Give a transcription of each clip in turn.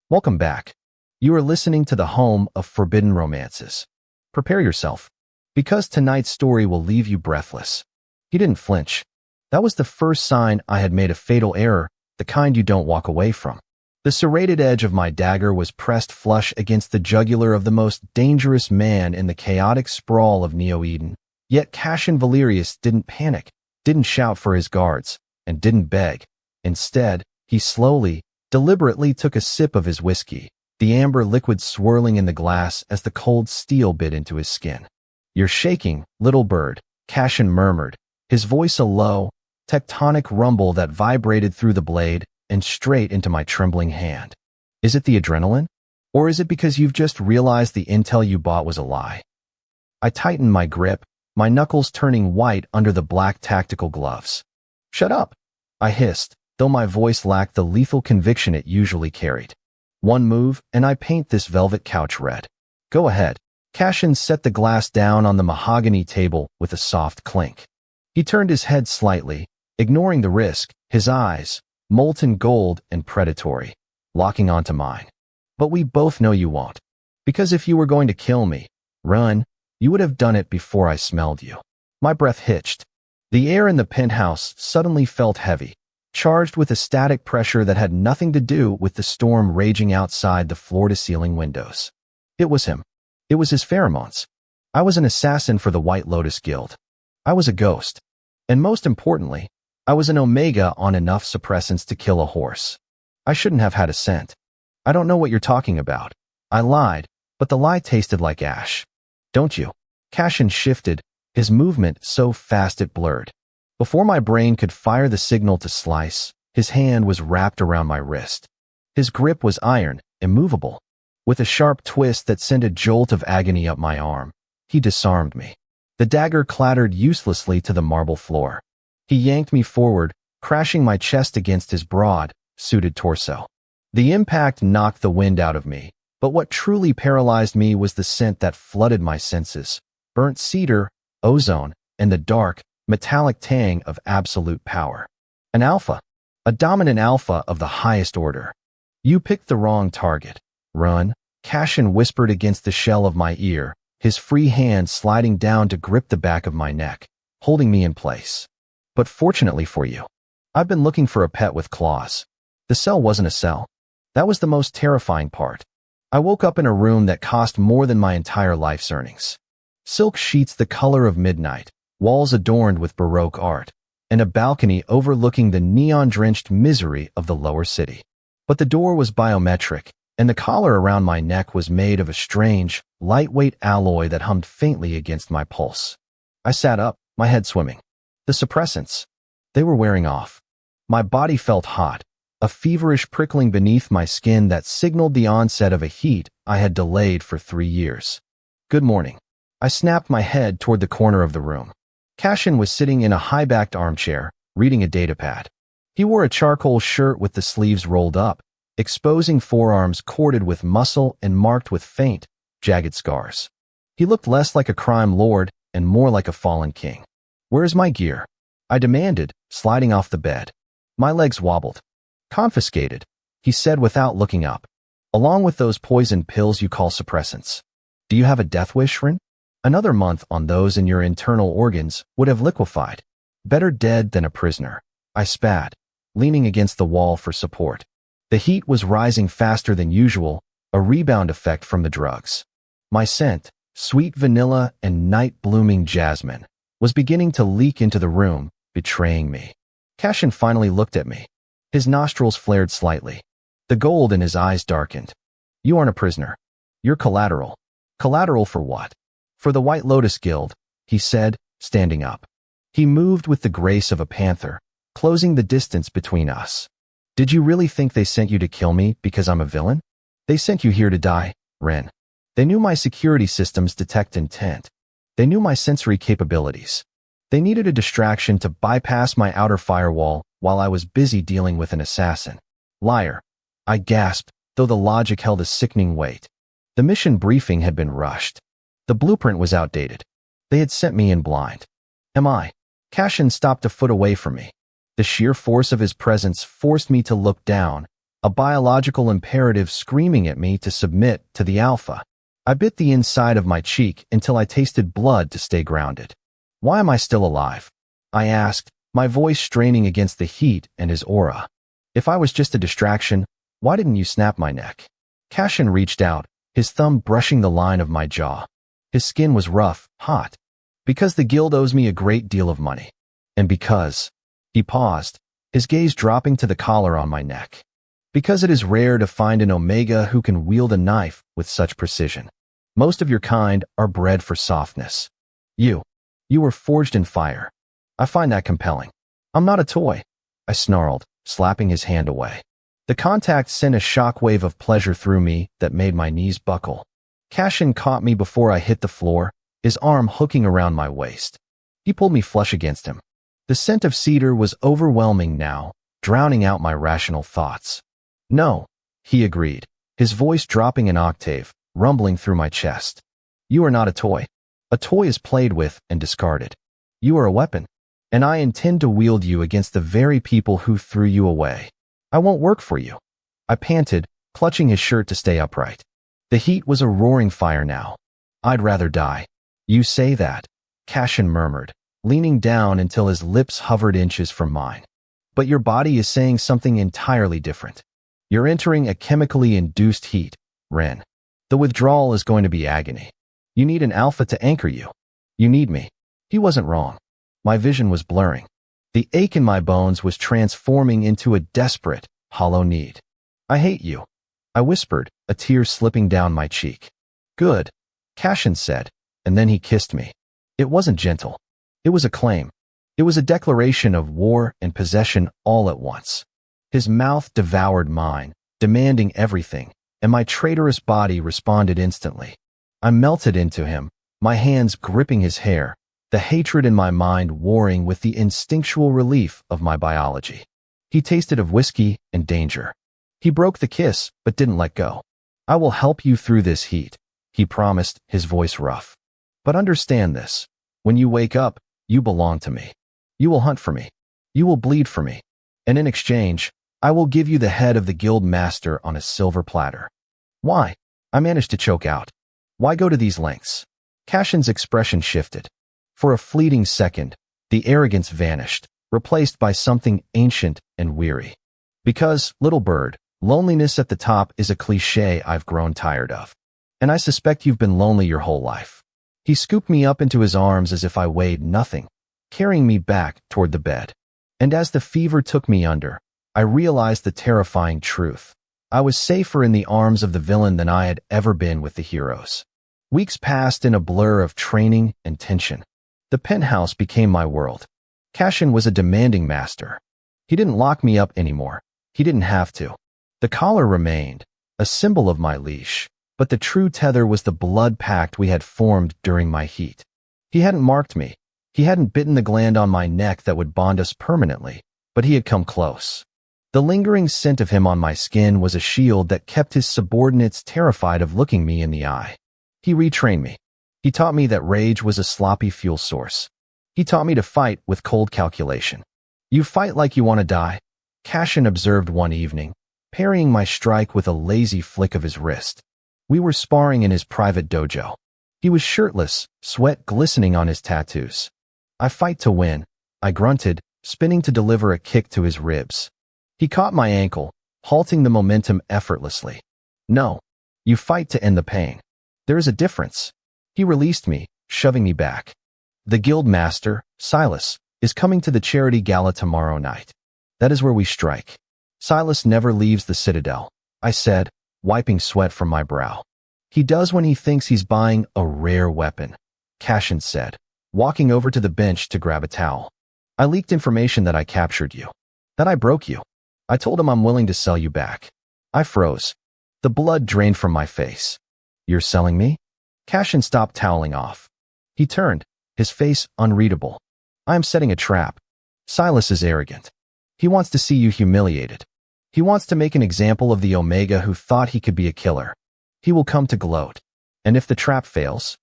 Welcome back. You are listening to the home of forbidden romances. Prepare yourself, because tonight's story will leave you breathless. He didn't flinch. That was the first sign I had made a fatal error, the kind you don't walk away from. The serrated edge of my dagger was pressed flush against the jugular of the most dangerous man in the chaotic sprawl of Neo-Eden. Yet Cassian Valerius didn't panic, didn't shout for his guards, and didn't beg. Instead, he slowly, deliberately took a sip of his whiskey, the amber liquid swirling in the glass as the cold steel bit into his skin. "You're shaking, little bird," Cassian murmured, his voice a low, tectonic rumble that vibrated through the blade and straight into my trembling hand. "Is it the adrenaline? Or is it because you've just realized the intel you bought was a lie?" I tightened my grip, my knuckles turning white under the black tactical gloves. "Shut up," I hissed, though my voice lacked the lethal conviction it usually carried. "One move, and I paint this velvet couch red." "Go ahead." Cassian set the glass down on the mahogany table with a soft clink. He turned his head slightly, ignoring the risk, his eyes, molten gold and predatory, locking onto mine. "But we both know you won't. Because if you were going to kill me, run, you would have done it before I smelled you." My breath hitched. The air in the penthouse suddenly felt heavy, charged with a static pressure that had nothing to do with the storm raging outside the floor-to-ceiling windows. It was him. It was his pheromones. I was an assassin for the White Lotus Guild. I was a ghost. And most importantly, I was an omega on enough suppressants to kill a horse. I shouldn't have had a scent. "I don't know what you're talking about." I lied, but the lie tasted like ash. "Don't you?" Cassian shifted, his movement so fast it blurred. Before my brain could fire the signal to slice, his hand was wrapped around my wrist. His grip was iron, immovable. With a sharp twist that sent a jolt of agony up my arm, he disarmed me. The dagger clattered uselessly to the marble floor. He yanked me forward, crashing my chest against his broad, suited torso. The impact knocked the wind out of me, but what truly paralyzed me was the scent that flooded my senses: burnt cedar, ozone, and the dark, metallic tang of absolute power. An alpha. A dominant alpha of the highest order. "You picked the wrong target. Run," Cassian whispered against the shell of my ear, his free hand sliding down to grip the back of my neck, holding me in place. "But fortunately for you, I've been looking for a pet with claws." The cell wasn't a cell. That was the most terrifying part. I woke up in a room that cost more than my entire life's earnings. Silk sheets the color of midnight, walls adorned with Baroque art, and a balcony overlooking the neon-drenched misery of the lower city. But the door was biometric, and the collar around my neck was made of a strange, lightweight alloy that hummed faintly against my pulse. I sat up, my head swimming. The suppressants. They were wearing off. My body felt hot, a feverish prickling beneath my skin that signaled the onset of a heat I had delayed for 3 years. "Good morning." I snapped my head toward the corner of the room. Cassian was sitting in a high-backed armchair, reading a datapad. He wore a charcoal shirt with the sleeves rolled up, exposing forearms corded with muscle and marked with faint, jagged scars. He looked less like a crime lord and more like a fallen king. "Where's my gear?" I demanded, sliding off the bed. My legs wobbled. "Confiscated," he said without looking up. "Along with those poison pills you call suppressants. Do you have a death wish, Rin? Another month on those in your internal organs would have liquefied. Better dead than a prisoner." I spat, leaning against the wall for support. The heat was rising faster than usual, a rebound effect from the drugs. My scent, sweet vanilla and night-blooming jasmine, was beginning to leak into the room, betraying me. Cassian finally looked at me. His nostrils flared slightly. The gold in his eyes darkened. "You aren't a prisoner. You're collateral." "Collateral for what?" "For the White Lotus Guild," he said, standing up. He moved with the grace of a panther, closing the distance between us. "Did you really think they sent you to kill me because I'm a villain? They sent you here to die, Ren. They knew my security systems detect intent. They knew my sensory capabilities. They needed a distraction to bypass my outer firewall while I was busy dealing with an assassin." "Liar," I gasped, though the logic held a sickening weight. The mission briefing had been rushed. The blueprint was outdated. They had sent me in blind. "Am I?" Cassian stopped a foot away from me. The sheer force of his presence forced me to look down, a biological imperative screaming at me to submit to the alpha. I bit the inside of my cheek until I tasted blood to stay grounded. Why am I still alive? I asked, my voice straining against the heat and his aura. If I was just a distraction, why didn't you snap my neck? Cassian reached out, his thumb brushing the line of my jaw. His skin was rough, hot. Because the guild owes me a great deal of money. And because... He paused, his gaze dropping to the collar on my neck. Because it is rare to find an Omega who can wield a knife with such precision. Most of your kind are bred for softness. You were forged in fire. I find that compelling. I'm not a toy, I snarled, slapping his hand away. The contact sent a shockwave of pleasure through me that made my knees buckle. Cassian caught me before I hit the floor, his arm hooking around my waist. He pulled me flush against him. The scent of cedar was overwhelming now, drowning out my rational thoughts. No, he agreed, his voice dropping an octave, rumbling through my chest. You are not a toy. A toy is played with and discarded. You are a weapon, and I intend to wield you against the very people who threw you away. I won't work for you. I panted, clutching his shirt to stay upright. The heat was a roaring fire now. I'd rather die. You say that, Cassian murmured, leaning down until his lips hovered inches from mine. But your body is saying something entirely different. You're entering a chemically induced heat, Ren. The withdrawal is going to be agony. You need an alpha to anchor you. You need me. He wasn't wrong. My vision was blurring. The ache in my bones was transforming into a desperate, hollow need. I hate you, I whispered, a tear slipping down my cheek. Good, Cassian said, and then he kissed me. It wasn't gentle. It was a claim. It was a declaration of war and possession all at once. His mouth devoured mine, demanding everything, and my traitorous body responded instantly. I melted into him, my hands gripping his hair, the hatred in my mind warring with the instinctual relief of my biology. He tasted of whiskey and danger. He broke the kiss, but didn't let go. I will help you through this heat, he promised, his voice rough. But understand this. When you wake up, you belong to me. You will hunt for me. You will bleed for me. And in exchange, I will give you the head of the guild master on a silver platter. Why? I managed to choke out. Why go to these lengths? Cassian's expression shifted. For a fleeting second, the arrogance vanished, replaced by something ancient and weary. Because, little bird, loneliness at the top is a cliché I've grown tired of. And I suspect you've been lonely your whole life. He scooped me up into his arms as if I weighed nothing, carrying me back toward the bed. And as the fever took me under, I realized the terrifying truth. I was safer in the arms of the villain than I had ever been with the heroes. Weeks passed in a blur of training and tension. The penthouse became my world. Cassian was a demanding master. He didn't lock me up anymore. He didn't have to. The collar remained, a symbol of my leash, but the true tether was the blood pact we had formed during my heat. He hadn't marked me. He hadn't bitten the gland on my neck that would bond us permanently, but he had come close. The lingering scent of him on my skin was a shield that kept his subordinates terrified of looking me in the eye. He retrained me. He taught me that rage was a sloppy fuel source. He taught me to fight with cold calculation. You fight like you want to die, Cassian observed one evening, parrying my strike with a lazy flick of his wrist. We were sparring in his private dojo. He was shirtless, sweat glistening on his tattoos. I fight to win, I grunted, spinning to deliver a kick to his ribs. He caught my ankle, halting the momentum effortlessly. No, you fight to end the pain. There is a difference. He released me, shoving me back. The guild master, Silas, is coming to the charity gala tomorrow night. That is where we strike. Silas never leaves the citadel, I said, wiping sweat from my brow. He does when he thinks he's buying a rare weapon, Cassian said, walking over to the bench to grab a towel. I leaked information that I captured you. That I broke you. I told him I'm willing to sell you back. I froze. The blood drained from my face. You're selling me? Cassian stopped toweling off. He turned, his face unreadable. I am setting a trap. Silas is arrogant. He wants to see you humiliated. He wants to make an example of the Omega who thought he could be a killer. He will come to gloat. And if the trap fails?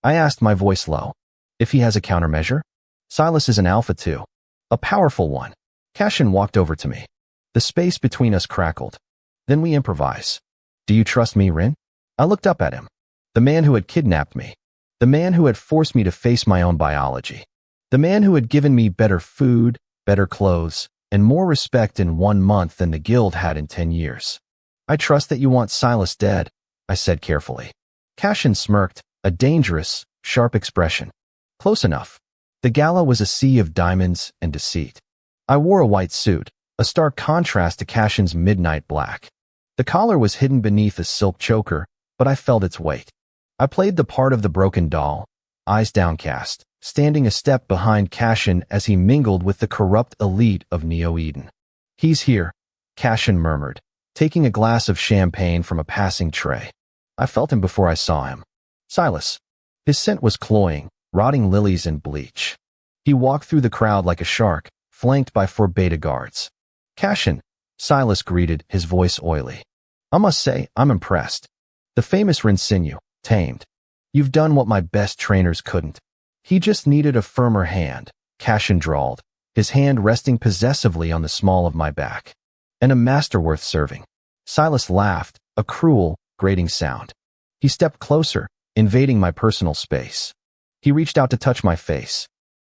I asked, my voice low. If he has a countermeasure? Silas is an alpha too. A powerful one. Cassian walked over to me. The space between us crackled. Then we improvise. Do you trust me, Rin? I looked up at him. The man who had kidnapped me. The man who had forced me to face my own biology. The man who had given me better food, better clothes, and more respect in 1 month than the guild had in 10 years. I trust that you want Silas dead, I said carefully. Cashin smirked, a dangerous, sharp expression. Close enough. The gala was a sea of diamonds and deceit. I wore a white suit, a stark contrast to Cashin's midnight black. The collar was hidden beneath a silk choker, but I felt its weight. I played the part of the broken doll, eyes downcast, standing a step behind Cashin as he mingled with the corrupt elite of Neo Eden. He's here, Cashin murmured, taking a glass of champagne from a passing tray. I felt him before I saw him. Silas. His scent was cloying, rotting lilies and bleach. He walked through the crowd like a shark, flanked by 4 beta guards. Cashin, Silas greeted, his voice oily. I must say, I'm impressed. The famous Rinsinu, tamed. You've done what my best trainers couldn't. He just needed a firmer hand, Cashin drawled, his hand resting possessively on the small of my back. And a master worth serving. Silas laughed, a cruel, grating sound. He stepped closer, invading my personal space. He reached out to touch my face.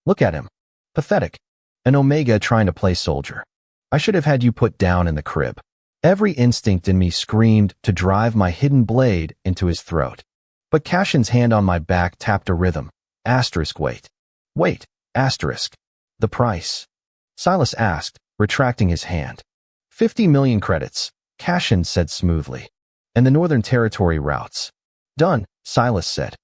Look at him. Pathetic. An Omega trying to play soldier. I should have had you put down in the crib. Every instinct in me screamed to drive my hidden blade into his throat. But Cashin's hand on my back tapped a rhythm. Asterisk wait. Wait, asterisk. The price? Silas asked, retracting his hand. 50 million credits, Cashin said smoothly. And the Northern Territory routes. Done, Silas said.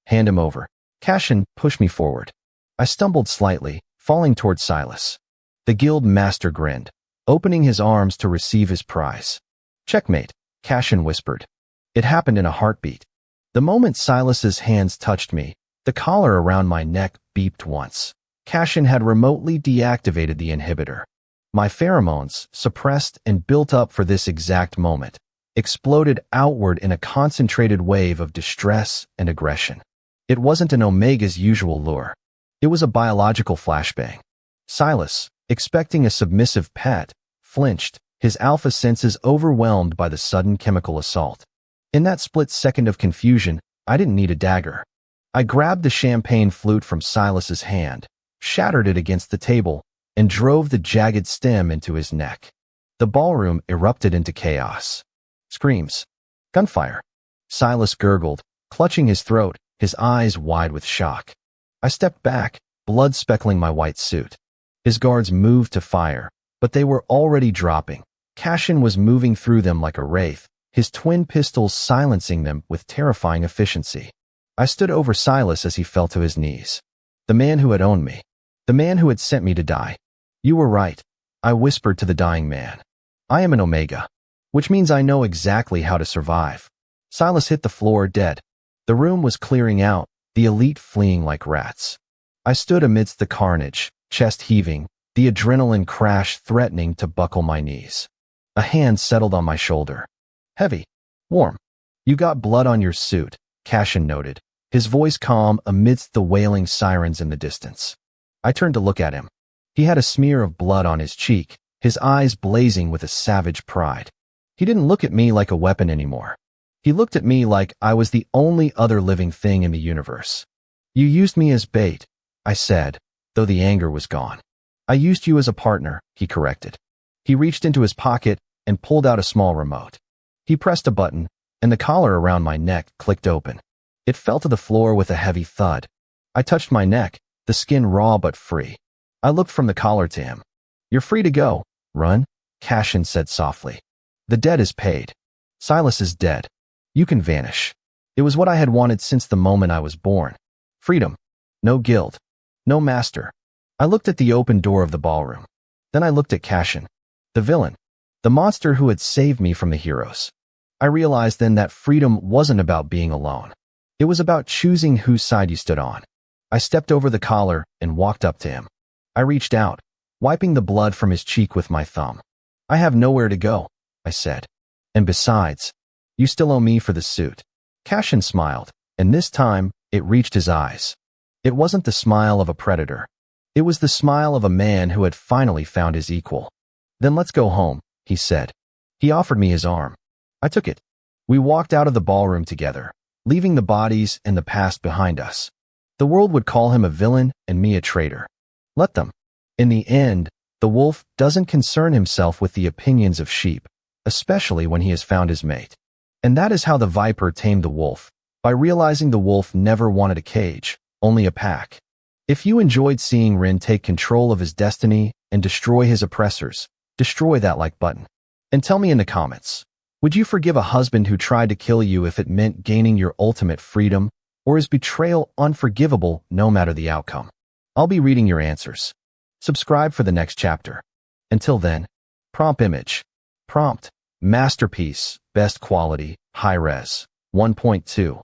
Hand him over. Cashin pushed me forward. I stumbled slightly, falling toward Silas. The guild master grinned, opening his arms to receive his prize. Checkmate, Cashin whispered. It happened in a heartbeat. The moment Silas's hands touched me, the collar around my neck beeped once. Cashin had remotely deactivated the inhibitor. My pheromones, suppressed and built up for this exact moment, exploded outward in a concentrated wave of distress and aggression. It wasn't an Omega's usual lure. It was a biological flashbang. Silas, expecting a submissive pet, flinched, his alpha senses overwhelmed by the sudden chemical assault. In that split second of confusion, I didn't need a dagger. I grabbed the champagne flute from Silas's hand, shattered it against the table, and drove the jagged stem into his neck. The ballroom erupted into chaos. Screams. Gunfire. Silas gurgled, clutching his throat, his eyes wide with shock. I stepped back, blood speckling my white suit. His guards moved to fire, but they were already dropping. Cashin was moving through them like a wraith, his twin pistols silencing them with terrifying efficiency. I stood over Silas as he fell to his knees. The man who had owned me. The man who had sent me to die. You were right, I whispered to the dying man. I am an Omega, which means I know exactly how to survive. Silas hit the floor dead. The room was clearing out, the elite fleeing like rats. I stood amidst the carnage, chest heaving, the adrenaline crash threatening to buckle my knees. A hand settled on my shoulder. Heavy. Warm. You got blood on your suit, Cashin noted, his voice calm amidst the wailing sirens in the distance. I turned to look at him. He had a smear of blood on his cheek, his eyes blazing with a savage pride. He didn't look at me like a weapon anymore. He looked at me like I was the only other living thing in the universe. You used me as bait, I said, though the anger was gone. I used you as a partner, he corrected. He reached into his pocket and pulled out a small remote. He pressed a button, and the collar around my neck clicked open. It fell to the floor with a heavy thud. I touched my neck, the skin raw but free. I looked from the collar to him. You're free to go, run, Cashin said softly. The debt is paid. Silas is dead. You can vanish. It was what I had wanted since the moment I was born. Freedom. No guild. No master. I looked at the open door of the ballroom. Then I looked at Cashin, the villain, the monster who had saved me from the heroes. I realized then that freedom wasn't about being alone. It was about choosing whose side you stood on. I stepped over the collar and walked up to him. I reached out, wiping the blood from his cheek with my thumb. I have nowhere to go, I said. And besides, you still owe me for the suit. Cashin smiled, and this time, it reached his eyes. It wasn't the smile of a predator. It was the smile of a man who had finally found his equal. Then let's go home, he said. He offered me his arm. I took it. We walked out of the ballroom together, leaving the bodies and the past behind us. The world would call him a villain and me a traitor. Let them. In the end, the wolf doesn't concern himself with the opinions of sheep, especially when he has found his mate. And that is how the viper tamed the wolf, by realizing the wolf never wanted a cage, only a pack. If you enjoyed seeing Rin take control of his destiny and destroy his oppressors, destroy that like button. And tell me in the comments, would you forgive a husband who tried to kill you if it meant gaining your ultimate freedom, or is betrayal unforgivable no matter the outcome? I'll be reading your answers. Subscribe for the next chapter. Until then, prompt image. Prompt, masterpiece, best quality, high-res, 1.2.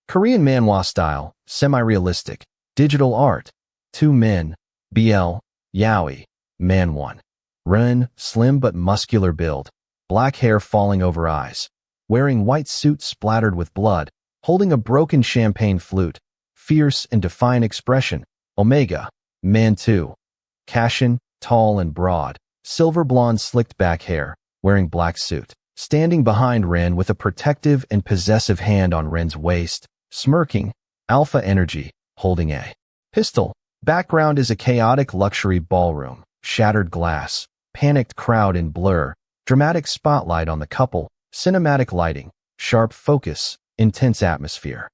Korean manhwa style, semi-realistic, digital art. 2 men, BL, Yaoi, man 1. Ren, slim but muscular build, black hair falling over eyes, wearing white suit splattered with blood, holding a broken champagne flute, fierce and defiant expression. Omega, man 2. Cashin, tall and broad, silver blonde slicked back hair, wearing black suit, standing behind Ren with a protective and possessive hand on Ren's waist, smirking. Alpha energy, holding a pistol. Background is a chaotic luxury ballroom, shattered glass, panicked crowd in blur, dramatic spotlight on the couple, cinematic lighting, sharp focus, intense atmosphere.